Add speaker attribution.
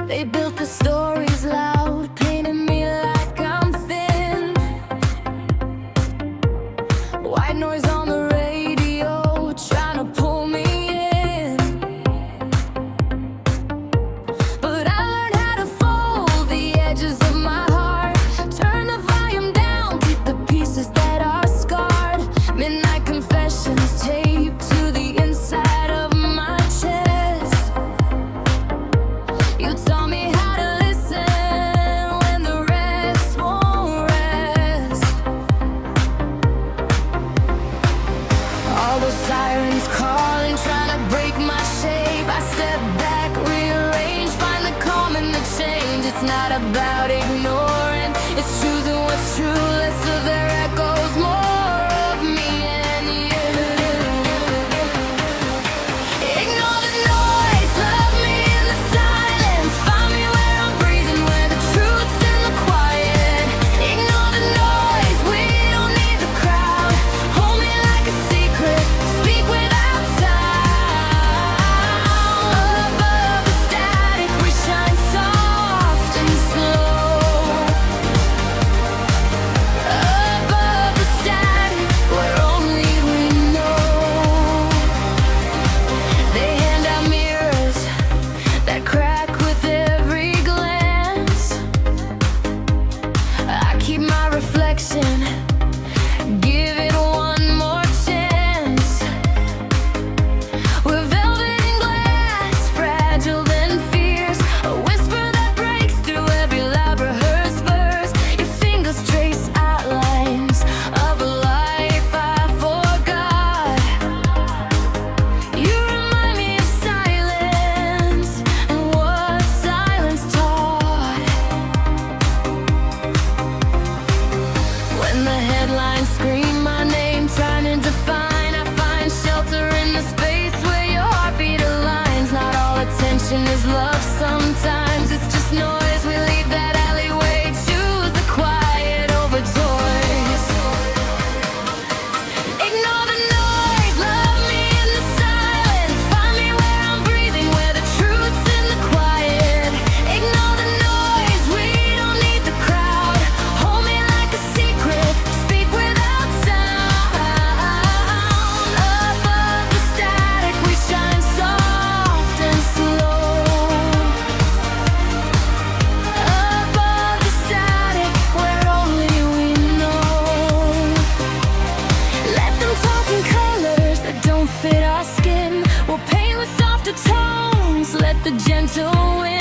Speaker 1: They built the stories loud, painting me like I'm thin. White noise on the radio, trying to pull me in. But I learned how to fold the edges of my heart, turn the volume down, keep the pieces that are scarred. Midnight confessions taped to the inside of my chest. You taught me how to listen when the rest won't rest. All those sirens calling, trying to break my shape. I step back, rearrange, find the calm in the change. It's not about ignoring, it's choosing what's true. Less of their echoes, more of me and you. Ignore the noise, love me in the silence. Find me where I'm breathing, where the truth's in the quiet. Ignore the noise, we don't need the crowd. Hold me like a secret, speak without sound. Above the static, we shine soft and slow. Above the static, where only we know. They hand out mirrors that crack with every glance. I keep my reflection, give it one more chance. We're velvet and glass, fragile than fears. A whisper that breaks through every loud rehearsed verse. Your fingers trace outlines of a life I forgot. You remind me of silence and what silence taught. When the headlines scream my name, trying to define, I find shelter in the space where your heartbeat aligns. Not all attention is love, sometimes it's just noise. We leave that alleyway, choose the quiet over toys. Ignore the noise, love me in the silence. Find me where I'm breathing, where the truth's in the quiet. Ignore the noise, we don't need the crowd. Hold me like a secret, speak without sound. Above the static, we shine soft and slow. Above the static, where only we know. Let them talk in colors that don't fit our skin. We'll paint with softer tones, let the gentle wind